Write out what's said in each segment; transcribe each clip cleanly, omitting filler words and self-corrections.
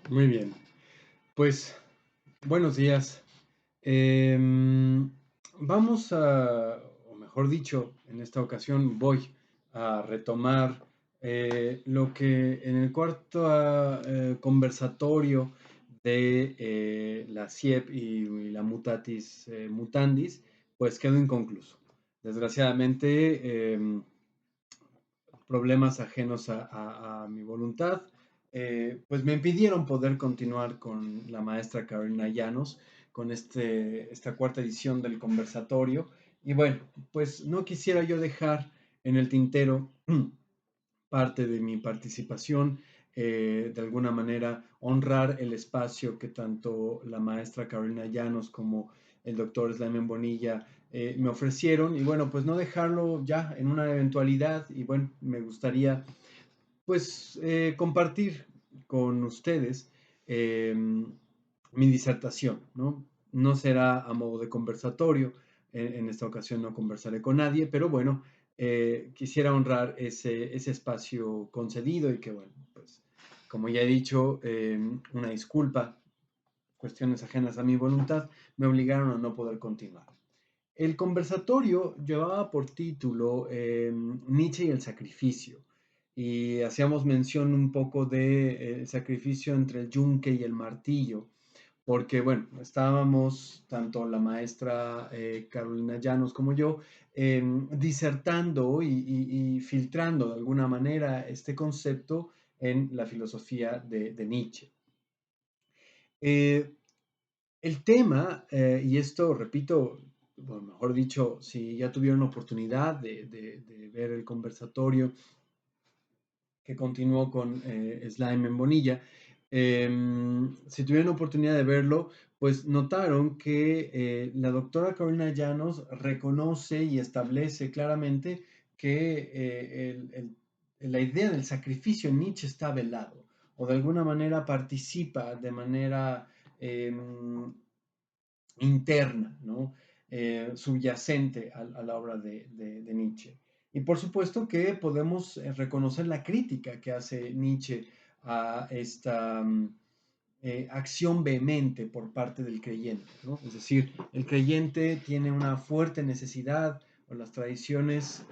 Muy bien, pues buenos días. Em, Vamos a, o mejor dicho, en esta ocasión voy a retomar lo que en el cuarto conversatorio de la CIEP y la Mutatis Mutandis, pues quedó inconcluso. Desgraciadamente, problemas ajenos a mi voluntad, pues me impidieron poder continuar con la maestra Carolina Llanos, con esta cuarta edición del conversatorio. Y bueno, pues no quisiera yo dejar en el tintero parte de mi participación, de alguna manera honrar el espacio que tanto la maestra Carolina Llanos como el doctor Slamen Bonilla me ofrecieron y bueno, pues no dejarlo ya en una eventualidad y bueno, me gustaría pues compartir con ustedes mi disertación, ¿no? No será a modo de conversatorio, en esta ocasión no conversaré con nadie, pero bueno, quisiera honrar ese espacio concedido y que bueno, pues como ya he dicho, una disculpa, cuestiones ajenas a mi voluntad, me obligaron a no poder continuar. El conversatorio llevaba por título Nietzsche y el sacrificio, y hacíamos mención un poco de sacrificio entre el yunque y el martillo, porque bueno, estábamos tanto la maestra Carolina Llanos como yo disertando y filtrando de alguna manera este concepto en la filosofía de Nietzsche. Eh, el tema, y esto repito, bueno, mejor dicho, si ya tuvieron la oportunidad de ver el conversatorio que continuó con Slime en Bonilla, si tuvieron oportunidad de verlo, pues notaron que la doctora Carolina Llanos reconoce y establece claramente que la idea del sacrificio en Nietzsche está velado, o de alguna manera participa de manera interna, ¿no? Subyacente a la obra de Nietzsche. Y por supuesto que podemos reconocer la crítica que hace Nietzsche a esta acción vehemente por parte del creyente, ¿no? Es decir, el creyente tiene una fuerte necesidad, o las tradiciones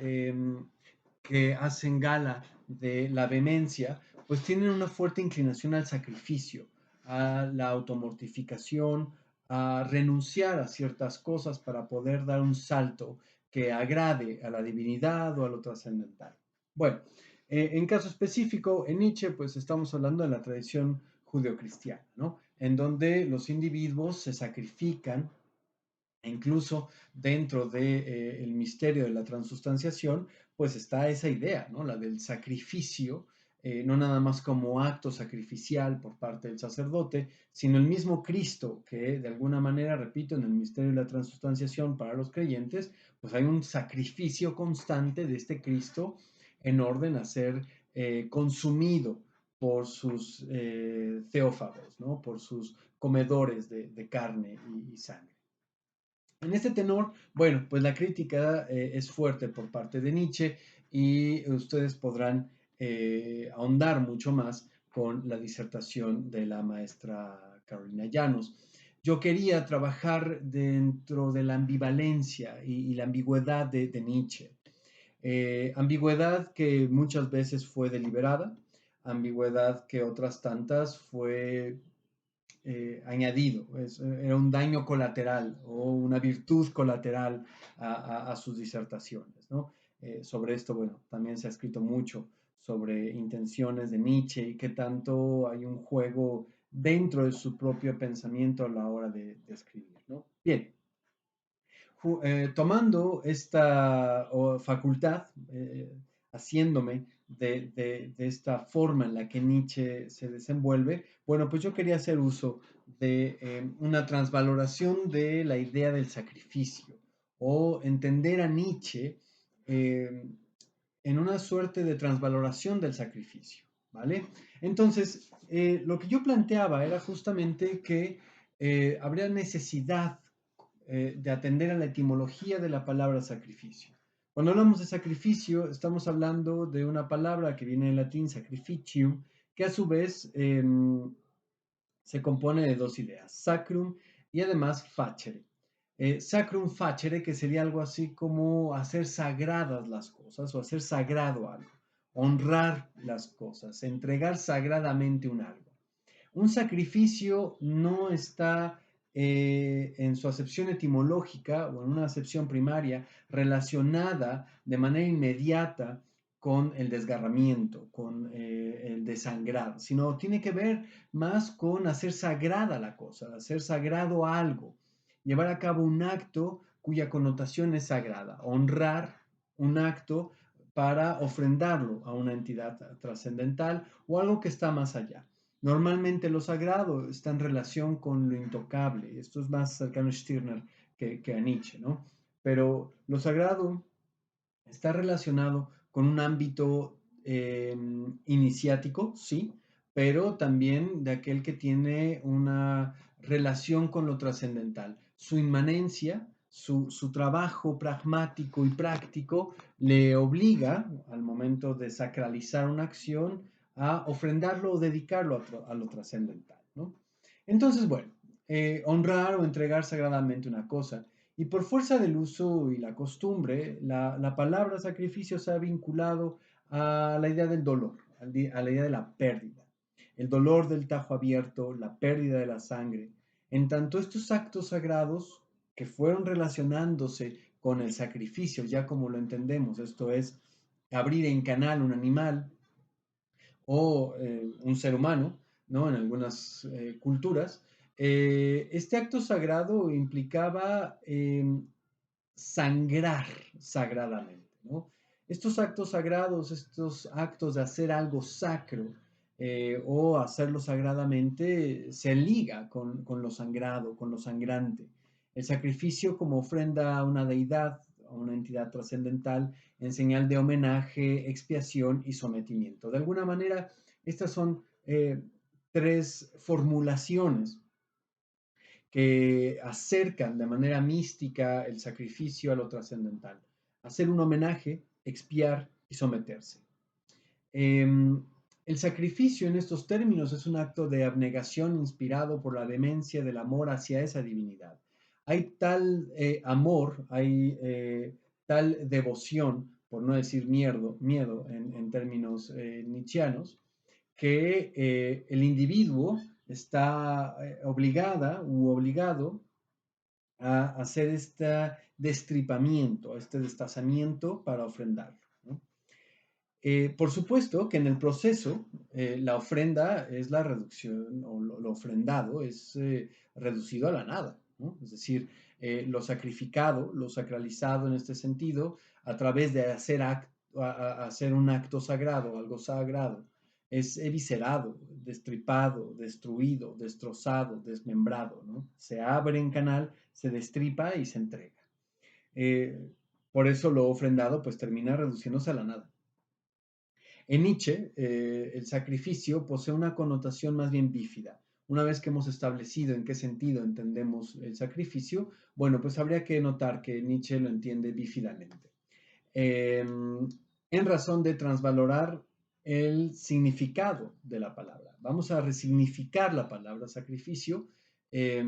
que hacen gala de la vehemencia, pues tienen una fuerte inclinación al sacrificio, a la automortificación, a renunciar a ciertas cosas para poder dar un salto que agrade a la divinidad o a lo trascendental. Bueno, en caso específico, en Nietzsche, pues estamos hablando de la tradición judeocristiana, ¿no? En donde los individuos se sacrifican e incluso dentro del misterio de la transustanciación, pues está esa idea, ¿no? La del sacrificio, no nada más como acto sacrificial por parte del sacerdote, sino el mismo Cristo que de alguna manera, repito, en el misterio de la transustanciación para los creyentes, pues hay un sacrificio constante de este Cristo en orden a ser consumido por sus teófagos, ¿no? Por sus comedores de carne y sangre. En este tenor, bueno, pues la crítica es fuerte por parte de Nietzsche y ustedes podrán ahondar mucho más con la disertación de la maestra Carolina Llanos. Yo quería trabajar dentro de la ambivalencia y la ambigüedad de Nietzsche. Ambigüedad que muchas veces fue deliberada, ambigüedad que otras tantas fue añadido, era un daño colateral o una virtud colateral a sus disertaciones, ¿no? Sobre esto, bueno, también se ha escrito mucho sobre intenciones de Nietzsche y qué tanto hay un juego dentro de su propio pensamiento a la hora de escribir, ¿no? Bien, tomando esta facultad, haciéndome de esta forma en la que Nietzsche se desenvuelve, bueno, pues yo quería hacer uso de una transvaloración de la idea del sacrificio o entender a Nietzsche eh, en una suerte de transvaloración del sacrificio, ¿vale? Entonces, lo que yo planteaba era justamente que habría necesidad de atender a la etimología de la palabra sacrificio. Cuando hablamos de sacrificio, estamos hablando de una palabra que viene del latín sacrificium, que a su vez se compone de dos ideas, sacrum y además facere. Sacrum facere, que sería algo así como hacer sagradas las cosas o hacer sagrado algo, honrar las cosas, entregar sagradamente un algo. Un sacrificio no está en su acepción etimológica o en una acepción primaria relacionada de manera inmediata con el desgarramiento, con el desangrar, sino tiene que ver más con hacer sagrada la cosa, hacer sagrado algo, llevar a cabo un acto cuya connotación es sagrada, honrar un acto para ofrendarlo a una entidad trascendental o algo que está más allá. Normalmente lo sagrado está en relación con lo intocable. Esto es más cercano a Stirner que a Nietzsche, ¿no? Pero lo sagrado está relacionado con un ámbito iniciático, sí, pero también de aquel que tiene una relación con lo trascendental. Su inmanencia, su trabajo pragmático y práctico le obliga, al momento de sacralizar una acción, a ofrendarlo o dedicarlo a lo trascendental, ¿no? Entonces, bueno, honrar o entregar sagradamente una cosa y por fuerza del uso y la costumbre, la palabra sacrificio se ha vinculado a la idea del dolor, a la idea de la pérdida. El dolor del tajo abierto, la pérdida de la sangre. En tanto estos actos sagrados que fueron relacionándose con el sacrificio, ya como lo entendemos, esto es abrir en canal un animal o un ser humano, ¿no? En algunas culturas, este acto sagrado implicaba sangrar sagradamente, ¿no? Estos actos sagrados, estos actos de hacer algo sacro o hacerlo sagradamente, se liga con lo sangrado, con lo sangrante. El sacrificio como ofrenda a una deidad, a una entidad trascendental, en señal de homenaje, expiación y sometimiento. De alguna manera, estas son tres formulaciones que acercan de manera mística el sacrificio a lo trascendental. Hacer un homenaje, expiar y someterse. El sacrificio en estos términos es un acto de abnegación inspirado por la demencia del amor hacia esa divinidad. Hay tal amor, hay tal devoción, por no decir miedo en términos nietzscheanos, que el individuo está obligada u obligado a hacer este destripamiento, este destazamiento para ofrendarlo, ¿no? Por supuesto que en el proceso la ofrenda es la reducción, o lo ofrendado es reducido a la nada, ¿no? Es decir, lo sacrificado, lo sacralizado en este sentido, a través de hacer un acto sagrado, algo sagrado, es eviscerado, destripado, destruido, destrozado, desmembrado, ¿no? Se abre en canal, se destripa y se entrega. Por eso lo ofrendado pues termina reduciéndose a la nada. En Nietzsche, el sacrificio posee una connotación más bien bífida. Una vez que hemos establecido en qué sentido entendemos el sacrificio, bueno, pues habría que notar que Nietzsche lo entiende bífidamente. En razón de transvalorar el significado de la palabra. Vamos a resignificar la palabra sacrificio, eh,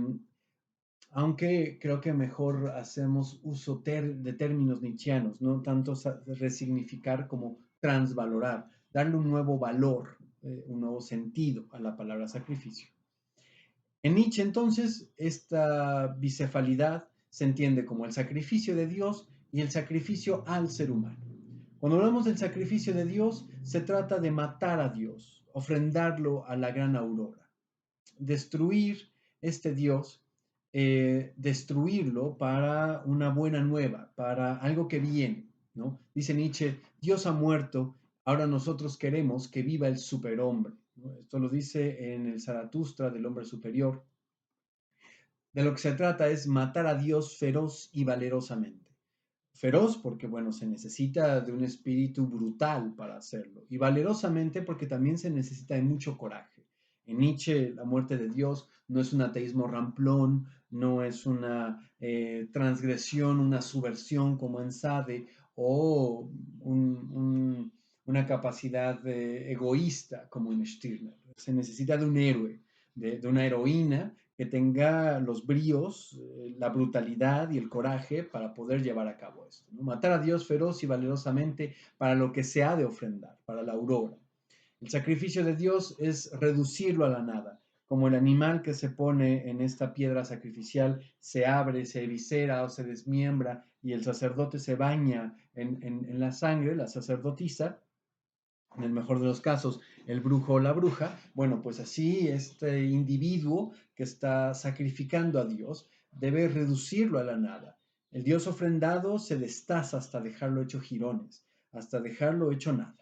aunque creo que mejor hacemos uso de términos nietzscheanos, no tanto resignificar como transvalorar, darle un nuevo valor, un nuevo sentido a la palabra sacrificio. En Nietzsche, entonces, esta bicefalidad se entiende como el sacrificio de Dios y el sacrificio al ser humano. Cuando hablamos del sacrificio de Dios, se trata de matar a Dios, ofrendarlo a la gran aurora, destruir este Dios, destruirlo para una buena nueva, para algo que viene, ¿no? Dice Nietzsche, Dios ha muerto, ahora nosotros queremos que viva el superhombre, ¿no? Esto lo dice en el Zaratustra del hombre superior. De lo que se trata es matar a Dios feroz y valerosamente. Feroz porque, bueno, se necesita de un espíritu brutal para hacerlo. Y valerosamente porque también se necesita de mucho coraje. En Nietzsche, la muerte de Dios no es un ateísmo ramplón, no es una transgresión, una subversión como en Sade, o una capacidad egoísta como en Stirner. Se necesita de un héroe, de una heroína que tenga los bríos, la brutalidad y el coraje para poder llevar a cabo esto, ¿no? Matar a Dios feroz y valerosamente para lo que se ha de ofrendar, para la aurora. El sacrificio de Dios es reducirlo a la nada, como el animal que se pone en esta piedra sacrificial se abre, se eviscera o se desmiembra y el sacerdote se baña en la sangre, la sacerdotisa, en el mejor de los casos, el brujo o la bruja. Bueno, pues así este individuo que está sacrificando a Dios debe reducirlo a la nada. El Dios ofrendado se destaza hasta dejarlo hecho jirones, hasta dejarlo hecho nada.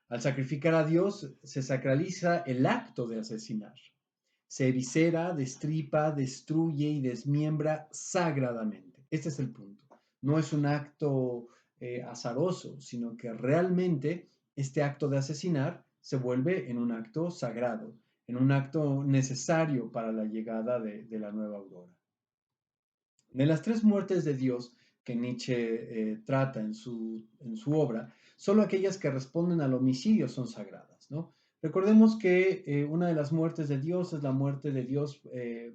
Al sacrificar a Dios se sacraliza el acto de asesinar. Se eviscera, destripa, destruye y desmiembra sagradamente. Este es el punto. No es un acto azaroso, sino que realmente este acto de asesinar se vuelve en un acto sagrado, en un acto necesario para la llegada de la nueva aurora. De las tres muertes de Dios que Nietzsche trata en su obra, solo aquellas que responden al homicidio son sagradas, ¿no? Recordemos que una de las muertes de Dios es la muerte de Dios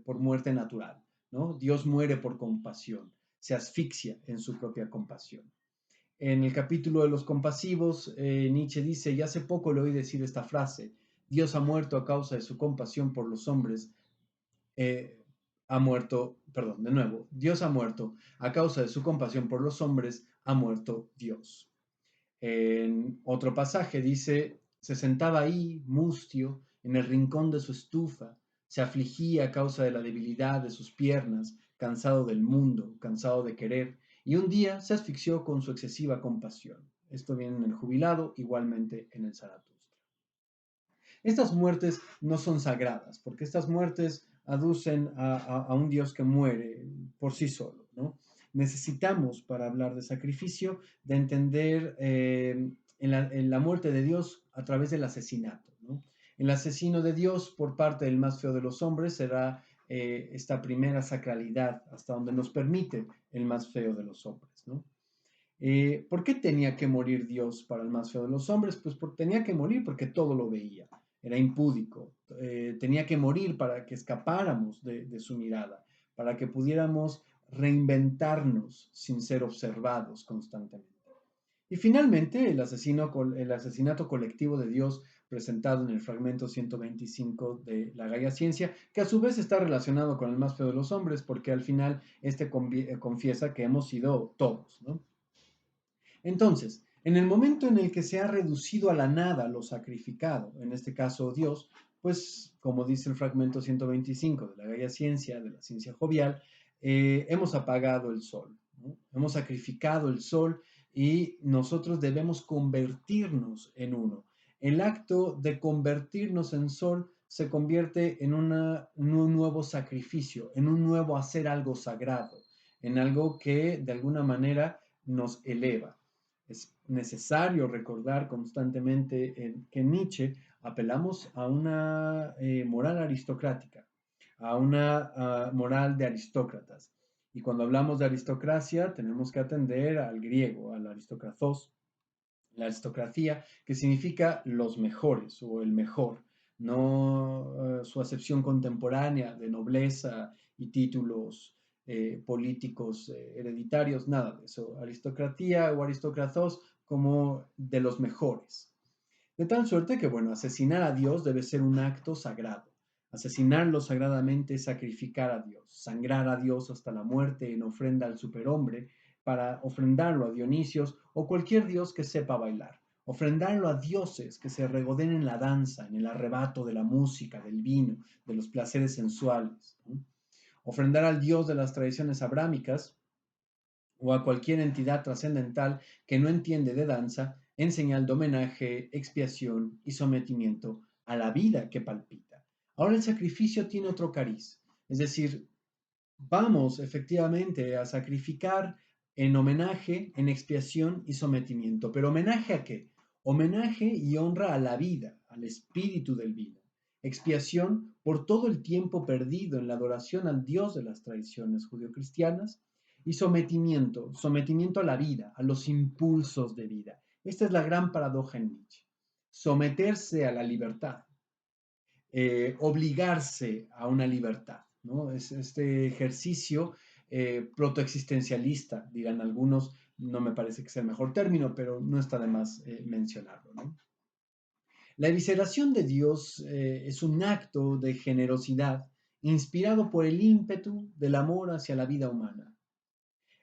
por muerte natural, ¿no? Dios muere por compasión, se asfixia en su propia compasión. En el capítulo de los compasivos, Nietzsche dice, y hace poco le oí decir esta frase: Dios ha muerto a causa de su compasión por los hombres, ha muerto, perdón, de nuevo, Dios ha muerto, a causa de su compasión por los hombres, ha muerto Dios. En otro pasaje dice, se sentaba ahí, mustio, en el rincón de su estufa, se afligía a causa de la debilidad de sus piernas, cansado del mundo, cansado de querer, y un día se asfixió con su excesiva compasión. Esto viene en el Jubilado, igualmente en el Zaratustra. Estas muertes no son sagradas, porque estas muertes aducen a un Dios que muere por sí solo, ¿no? Necesitamos, para hablar de sacrificio, de entender en la muerte de Dios a través del asesinato, ¿no? El asesino de Dios por parte del más feo de los hombres será esta primera sacralidad, hasta donde nos permite el más feo de los hombres, ¿no? ¿Por qué tenía que morir Dios para el más feo de los hombres? Pues tenía que morir porque todo lo veía, era impúdico, tenía que morir para que escapáramos de su mirada, para que pudiéramos reinventarnos sin ser observados constantemente. Y finalmente, el asesinato colectivo de Dios presentado en el fragmento 125 de la Gaia Ciencia, que a su vez está relacionado con el más feo de los hombres, porque al final confiesa que hemos sido todos, ¿no? Entonces, en el momento en el que se ha reducido a la nada lo sacrificado, en este caso Dios, pues como dice el fragmento 125 de la Gaia Ciencia, de la ciencia jovial, hemos apagado el sol, ¿no? Hemos sacrificado el sol y nosotros debemos convertirnos en uno. El acto de convertirnos en sol se convierte en un nuevo sacrificio, en un nuevo hacer algo sagrado, en algo que de alguna manera nos eleva. Es necesario recordar constantemente que en Nietzsche apelamos a una moral aristocrática, a una moral de aristócratas. Y cuando hablamos de aristocracia, tenemos que atender al griego, al aristócratos, la aristocracia, que significa los mejores o el mejor, no su acepción contemporánea de nobleza y títulos políticos hereditarios, nada de eso. Aristocracia o aristócratos como de los mejores. De tal suerte que, bueno, asesinar a Dios debe ser un acto sagrado. Asesinarlo sagradamente es sacrificar a Dios, sangrar a Dios hasta la muerte en ofrenda al superhombre para ofrendarlo a Dionisios o cualquier dios que sepa bailar. Ofrendarlo a dioses que se regoden en la danza, en el arrebato de la música, del vino, de los placeres sensuales, ¿no? Ofrendar al dios de las tradiciones abrámicas o a cualquier entidad trascendental que no entiende de danza en señal de homenaje, expiación y sometimiento a la vida que palpita. Ahora el sacrificio tiene otro cariz, es decir, vamos efectivamente a sacrificar en homenaje, en expiación y sometimiento. ¿Pero homenaje a qué? Homenaje y honra a la vida, al espíritu del vino. Expiación por todo el tiempo perdido en la adoración al Dios de las tradiciones judio-cristianas y sometimiento, sometimiento a la vida, a los impulsos de vida. Esta es la gran paradoja en Nietzsche. Someterse a la libertad obligarse a una libertad, ¿no? Es este ejercicio protoexistencialista, dirán algunos, no me parece que sea el mejor término, pero no está de más mencionarlo, ¿no? La evisceración de Dios es un acto de generosidad inspirado por el ímpetu del amor hacia la vida humana.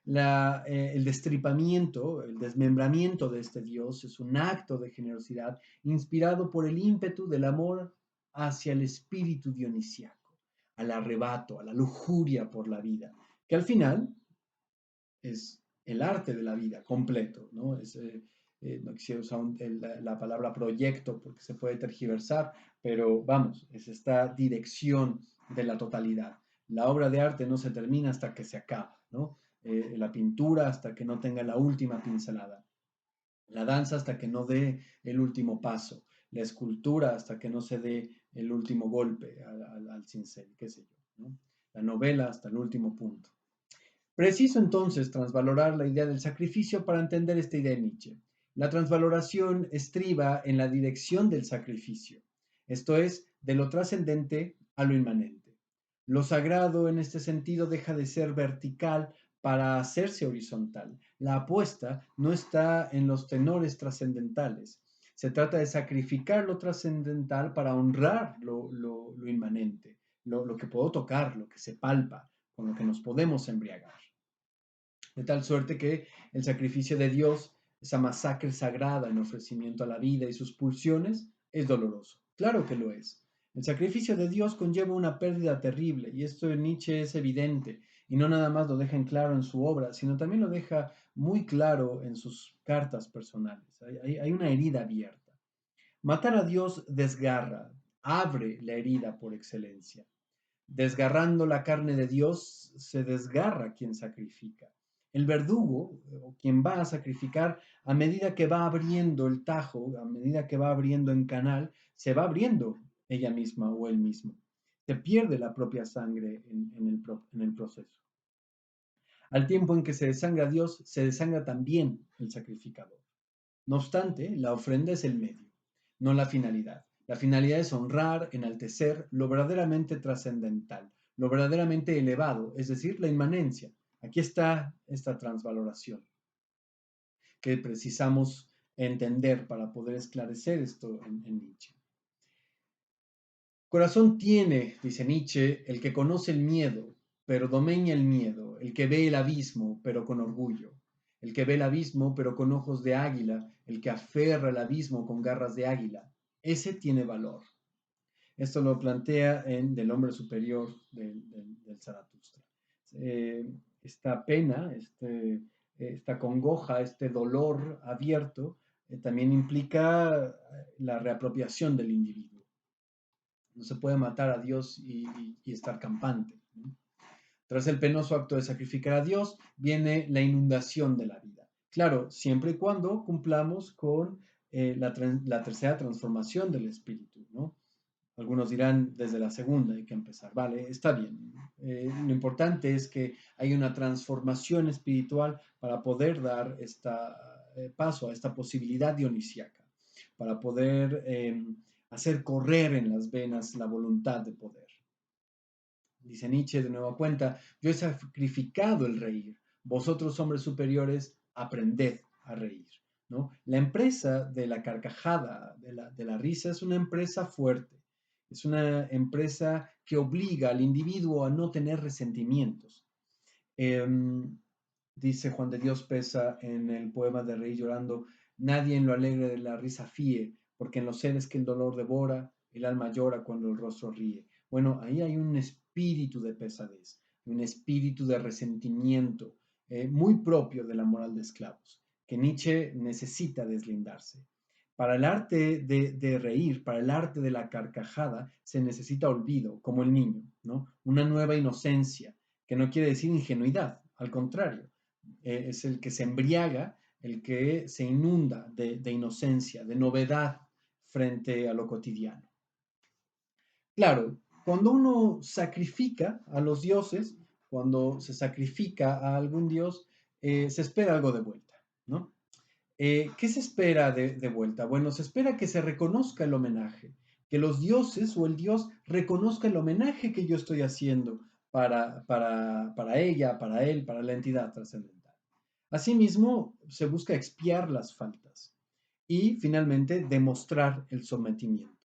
El destripamiento, el desmembramiento de este Dios es un acto de generosidad inspirado por el ímpetu del amor hacia el espíritu dionisiaco, al arrebato, a la lujuria por la vida, que al final es el arte de la vida completo, ¿no? No quisiera usar la palabra proyecto porque se puede tergiversar, pero vamos, es esta dirección de la totalidad. La obra de arte no se termina hasta que se acaba, ¿no? La pintura hasta que no tenga la última pincelada, la danza hasta que no dé el último paso, la escultura hasta que no se dé el último golpe al cincel, qué sé yo, ¿no? La novela hasta el último punto. Preciso entonces transvalorar la idea del sacrificio para entender esta idea de Nietzsche. La transvaloración estriba en la dirección del sacrificio, esto es, de lo trascendente a lo inmanente. Lo sagrado en este sentido deja de ser vertical para hacerse horizontal. La apuesta no está en los tenores trascendentales. Se trata de sacrificar lo trascendental para honrar lo inmanente, lo que puedo tocar, lo que se palpa, con lo que nos podemos embriagar. De tal suerte que el sacrificio de Dios, esa masacre sagrada en ofrecimiento a la vida y sus pulsiones, es doloroso. Claro que lo es. El sacrificio de Dios conlleva una pérdida terrible, y esto en Nietzsche es evidente, y no nada más lo deja en claro en su obra, sino también lo deja muy claro en sus cartas personales. Hay una herida abierta. Matar a Dios desgarra, abre la herida por excelencia. Desgarrando la carne de Dios, se desgarra quien sacrifica. El verdugo, o quien va a sacrificar, a medida que va abriendo el tajo, a medida que va abriendo en canal, se va abriendo ella misma o él mismo. Se pierde la propia sangre en el proceso. Al tiempo en que se desangra Dios, se desangra también el sacrificador. No obstante, la ofrenda es el medio, no la finalidad. La finalidad es honrar, enaltecer lo verdaderamente trascendental, lo verdaderamente elevado, es decir, la inmanencia. Aquí está esta transvaloración que precisamos entender para poder esclarecer esto en Nietzsche. Corazón tiene, dice Nietzsche, el que conoce el miedo, pero domeña el miedo, el que ve el abismo, pero con orgullo, el que ve el abismo, pero con ojos de águila, el que aferra el abismo con garras de águila. Ese tiene valor. Esto lo plantea en Del hombre superior del Zaratustra. Esta pena, esta congoja, este dolor abierto, también implica la reapropiación del individuo. No se puede matar a Dios y estar campante, ¿no? Tras el penoso acto de sacrificar a Dios, viene la inundación de la vida. Claro, siempre y cuando cumplamos con la tercera transformación del espíritu, ¿no? Algunos dirán desde la segunda hay que empezar. Vale, está bien. Lo importante es que hay una transformación espiritual para poder dar este paso a esta posibilidad dionisíaca, para poder hacer correr en las venas la voluntad de poder. Dice Nietzsche de nueva cuenta, yo he sacrificado el reír, vosotros hombres superiores, aprended a reír, ¿no? La empresa de la carcajada, de la risa, es una empresa fuerte, es una empresa que obliga al individuo a no tener resentimientos. Eh, Dice Juan de Dios Pesa en el poema de Reír llorando, nadie en lo alegre de la risa fíe, porque en los seres que el dolor devora, el alma llora cuando el rostro ríe. Bueno, ahí hay un espíritu de pesadez, un espíritu de resentimiento muy propio de la moral de esclavos, que Nietzsche necesita deslindarse. Para el arte de reír, para el arte de la carcajada, se necesita olvido, como el niño, ¿no? Una nueva inocencia, que no quiere decir ingenuidad, al contrario, es el que se embriaga, el que se inunda de inocencia, de novedad frente a lo cotidiano. Claro, cuando uno sacrifica a los dioses, cuando se sacrifica a algún dios, se espera algo de vuelta, ¿no? ¿Qué se espera de vuelta? Bueno, se espera que se reconozca el homenaje, que los dioses o el dios reconozca el homenaje que yo estoy haciendo para ella, para él, para la entidad trascendental. Asimismo, se busca expiar las faltas y finalmente demostrar el sometimiento.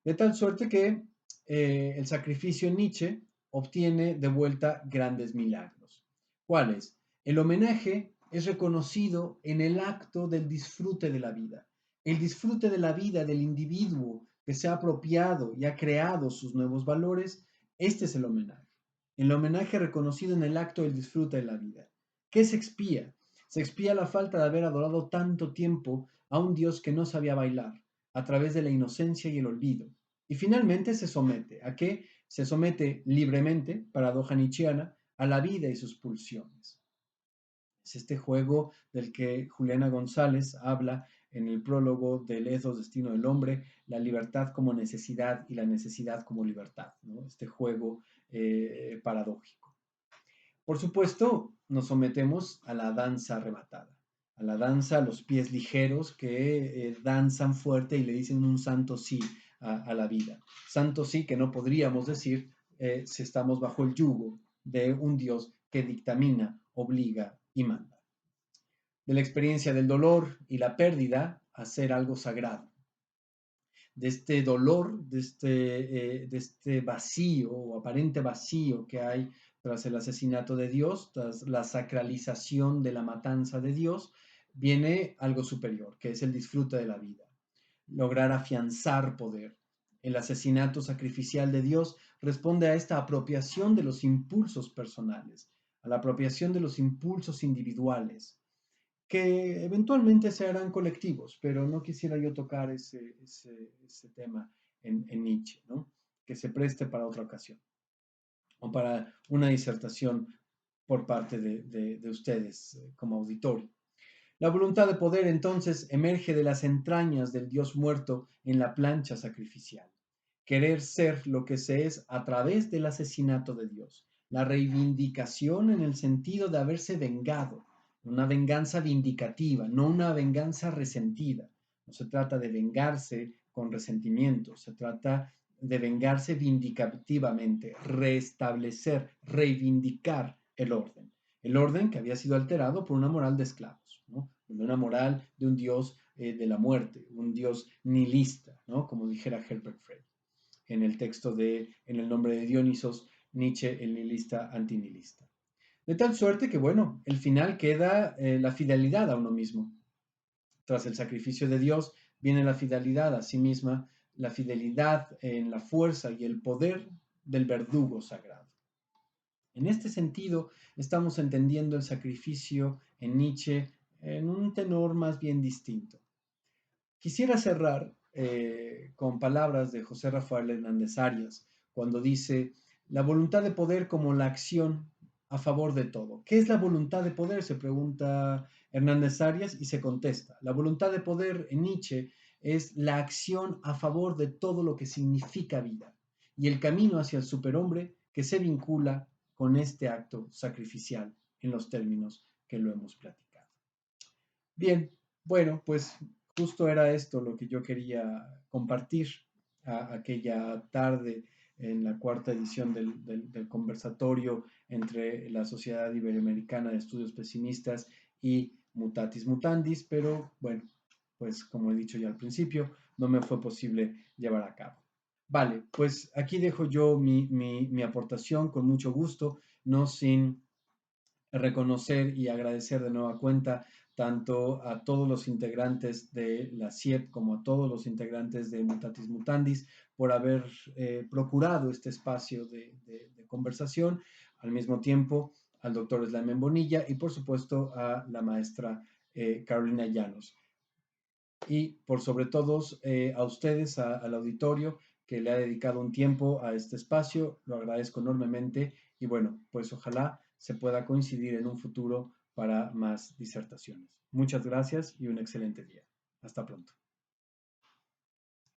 De tal suerte que el sacrificio en Nietzsche obtiene de vuelta grandes milagros. ¿Cuáles? El homenaje es reconocido en el acto del disfrute de la vida. El disfrute de la vida del individuo que se ha apropiado y ha creado sus nuevos valores, este es el homenaje. El homenaje reconocido en el acto del disfrute de la vida. ¿Qué se expía? Se expía la falta de haber adorado tanto tiempo a un Dios que no sabía bailar, a través de la inocencia y el olvido. Y finalmente se somete. ¿A qué? Se somete libremente, paradoja nietzscheana, a la vida y sus pulsiones. Es este juego del que Juliana González habla en el prólogo del ethos destino del hombre, la libertad como necesidad y la necesidad como libertad, ¿no? Este juego paradójico. Por supuesto, nos sometemos a la danza arrebatada, a la danza a los pies ligeros que danzan fuerte y le dicen un santo sí a la vida. Santo sí que no podríamos decir si estamos bajo el yugo de un Dios que dictamina, obliga y manda. De la experiencia del dolor y la pérdida a ser algo sagrado, de este dolor, de este vacío o aparente vacío que hay tras el asesinato de Dios, tras la sacralización de la matanza de Dios, viene algo superior, que es el disfrute de la vida, lograr afianzar poder. El asesinato sacrificial de Dios responde a esta apropiación de los impulsos personales, a la apropiación de los impulsos individuales, que eventualmente se harán colectivos, pero no quisiera yo tocar ese tema en Nietzsche, ¿no? Que se preste para otra ocasión o para una disertación por parte de ustedes como auditorio. La voluntad de poder entonces emerge de las entrañas del Dios muerto en la plancha sacrificial. Querer ser lo que se es a través del asesinato de Dios. La reivindicación en el sentido de haberse vengado. Una venganza vindicativa, no una venganza resentida. No se trata de vengarse con resentimiento, se trata de vengarse vindicativamente, restablecer, reivindicar el orden. El orden que había sido alterado por una moral de esclavos, ¿no? Una moral de un dios de la muerte, un dios nihilista, ¿no? Como dijera Herbert Frey en el texto En el nombre de Dionisos, Nietzsche, el nihilista antinihilista. De tal suerte que, bueno, el final queda la fidelidad a uno mismo. Tras el sacrificio de Dios viene la fidelidad a sí misma, la fidelidad en la fuerza y el poder del verdugo sagrado. En este sentido, estamos entendiendo el sacrificio en Nietzsche en un tenor más bien distinto. Quisiera cerrar con palabras de José Rafael Hernández Arias, cuando dice, la voluntad de poder como la acción a favor de todo. ¿Qué es la voluntad de poder? Se pregunta Hernández Arias y se contesta. La voluntad de poder en Nietzsche es la acción a favor de todo lo que significa vida y el camino hacia el superhombre que se vincula con este acto sacrificial en los términos que lo hemos platicado. Bien, bueno, pues justo era esto lo que yo quería compartir aquella tarde en la cuarta edición del conversatorio entre la Sociedad Iberoamericana de Estudios Pesimistas y Mutatis Mutandis, pero bueno, pues como he dicho ya al principio, no me fue posible llevar a cabo. Vale, pues aquí dejo yo mi aportación con mucho gusto, no sin reconocer y agradecer de nueva cuenta tanto a todos los integrantes de la CIEP como a todos los integrantes de Mutatis Mutandis por haber procurado este espacio de conversación, al mismo tiempo al doctor Slamen Bonilla y por supuesto a la maestra Carolina Llanos. Y por sobre todo a ustedes, al auditorio que le ha dedicado un tiempo a este espacio, lo agradezco enormemente y bueno, pues ojalá se pueda coincidir en un futuro para más disertaciones. Muchas gracias y un excelente día. Hasta pronto.